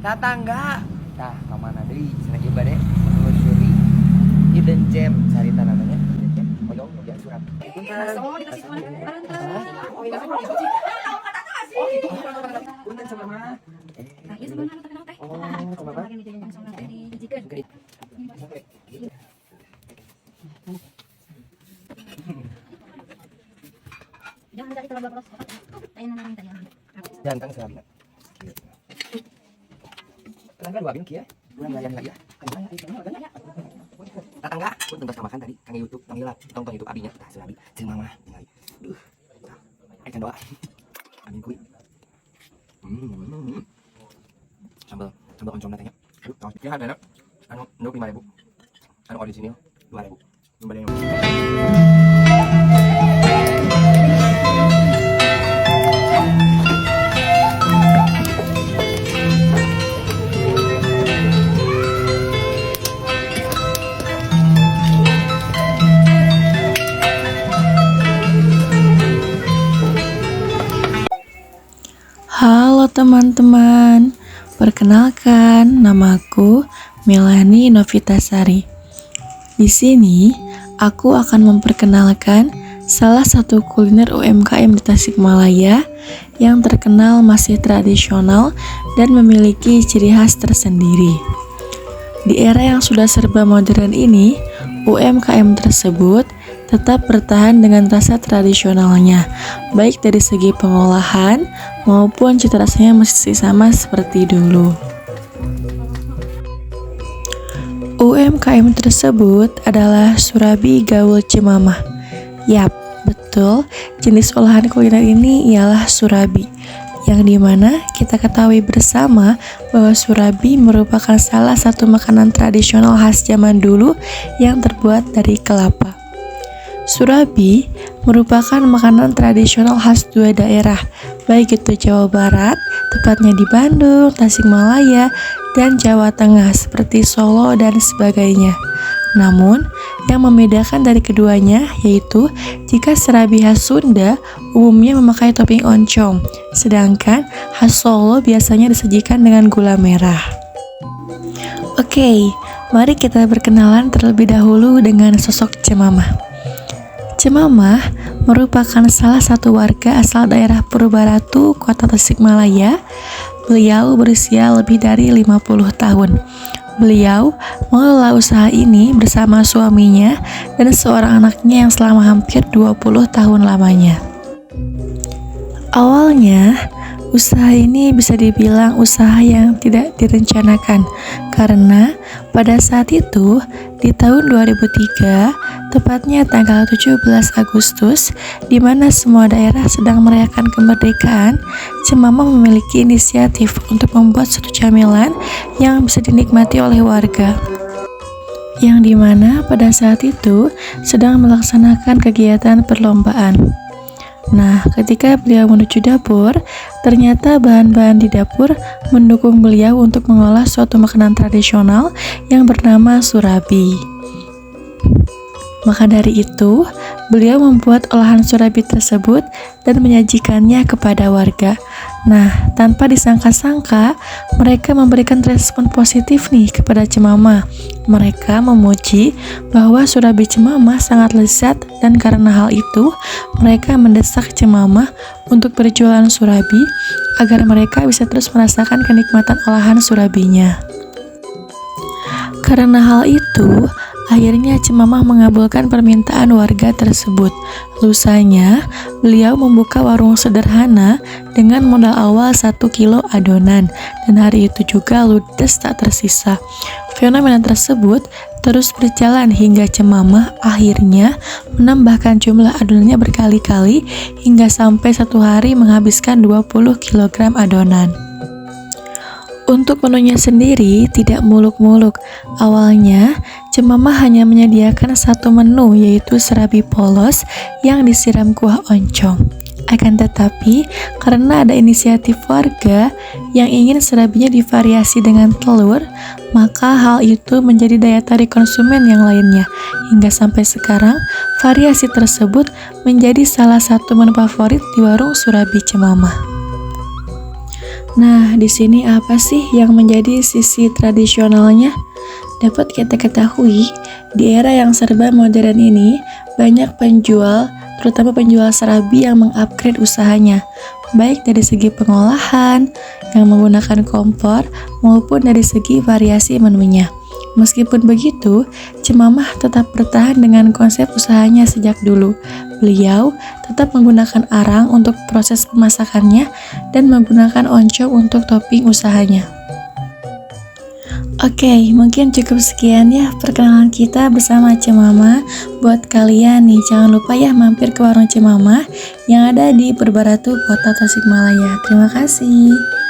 Tatangga. Tah, kemana deui? Cenah ieu bade menelusuri hidden gem carita namanya. Hidden gem. Oyong yang surat. Oh, dikasih kemana? Punten sama mah. Nah, iya sebenarnya terkenal teh. Oh, kumaha? Yang dijadikan soal teh dijijikeun. Jangan cari terlalu keras. Ayo nang tanya. Jantang serabina. Tetangga dua bin kieu. Urang ngelayan lagi ya. Tetangga, pun tuntas makan tadi kang YouTube, panggil tonton YouTube abinya. Tah serabi, jeung mama ningali. Duh. Can doa. Amin kuy. Sambal oncom tanya. Aduh, tos ya ada anu 5.000. Anu original 2.000. Nyumbade. Halo teman-teman, perkenalkan namaku Melani Novitasari. Di sini aku akan memperkenalkan salah satu kuliner UMKM di Tasikmalaya yang terkenal masih tradisional dan memiliki ciri khas tersendiri. Di era yang sudah serba modern ini, UMKM tersebut tetap bertahan dengan rasa tradisionalnya, baik dari segi pengolahan maupun cita rasanya masih sama seperti dulu. UMKM tersebut adalah Surabi Gaul Cemamah. Yap, betul, jenis olahan kuliner ini ialah surabi, yang dimana kita ketahui bersama bahwa surabi merupakan salah satu makanan tradisional khas zaman dulu yang terbuat dari kelapa. Surabi merupakan makanan tradisional khas dua daerah, baik itu Jawa Barat, tepatnya di Bandung, Tasikmalaya, dan Jawa Tengah seperti Solo dan sebagainya. Namun, yang membedakan dari keduanya yaitu jika serabi khas Sunda umumnya memakai topping oncom, sedangkan khas Solo biasanya disajikan dengan gula merah. Oke, mari kita berkenalan terlebih dahulu dengan sosok Cemamah. Cemamah merupakan salah satu warga asal daerah Purbaratu, Kota Tasikmalaya. Beliau berusia lebih dari 50 tahun. Beliau mengelola usaha ini bersama suaminya dan seorang anaknya yang selama hampir 20 tahun lamanya. Awalnya, usaha ini bisa dibilang usaha yang tidak direncanakan karena pada saat itu di tahun 2003, tepatnya tanggal 17 Agustus, di mana semua daerah sedang merayakan kemerdekaan, Cemamah memiliki inisiatif untuk membuat suatu camilan yang bisa dinikmati oleh warga. Yang dimana pada saat itu sedang melaksanakan kegiatan perlombaan. Nah, ketika beliau menuju dapur, ternyata bahan-bahan di dapur mendukung beliau untuk mengolah suatu makanan tradisional yang bernama surabi. Maka dari itu, beliau membuat olahan surabi tersebut dan menyajikannya kepada warga. Nah, tanpa disangka-sangka, mereka memberikan respon positif nih kepada Cemamah. Mereka memuji bahwa surabi Cemamah sangat lezat dan karena hal itu, mereka mendesak Cemamah untuk berjualan surabi agar mereka bisa terus merasakan kenikmatan olahan surabinya. Karena hal itu, akhirnya Cemamah mengabulkan permintaan warga tersebut. Lusanya, beliau membuka warung sederhana dengan modal awal 1 kilo adonan dan hari itu juga ludes tak tersisa. Fenomena tersebut terus berjalan hingga Cemamah akhirnya menambahkan jumlah adonannya berkali-kali hingga sampai satu hari menghabiskan 20 kg adonan. Untuk menunya sendiri tidak muluk-muluk. Awalnya, Cemamah hanya menyediakan satu menu yaitu serabi polos yang disiram kuah oncom. Akan tetapi, karena ada inisiatif warga yang ingin serabinya divariasi dengan telur, maka hal itu menjadi daya tarik konsumen yang lainnya. Hingga sampai sekarang, variasi tersebut menjadi salah satu menu favorit di warung surabi Cemamah. Nah, di sini apa sih yang menjadi sisi tradisionalnya? Dapat kita ketahui, di era yang serba modern ini, banyak penjual, terutama penjual serabi yang mengupgrade usahanya, baik dari segi pengolahan, yang menggunakan kompor, maupun dari segi variasi menunya. Meskipun begitu, Cemamah tetap bertahan dengan konsep usahanya sejak dulu. Beliau tetap menggunakan arang untuk proses pemasakannya dan menggunakan oncom untuk topping usahanya. Oke, mungkin cukup sekian ya perkenalan kita bersama Cemamah. Buat kalian nih, jangan lupa ya mampir ke warung Cemamah yang ada di Purbaratu, Kota Tasikmalaya. Terima kasih.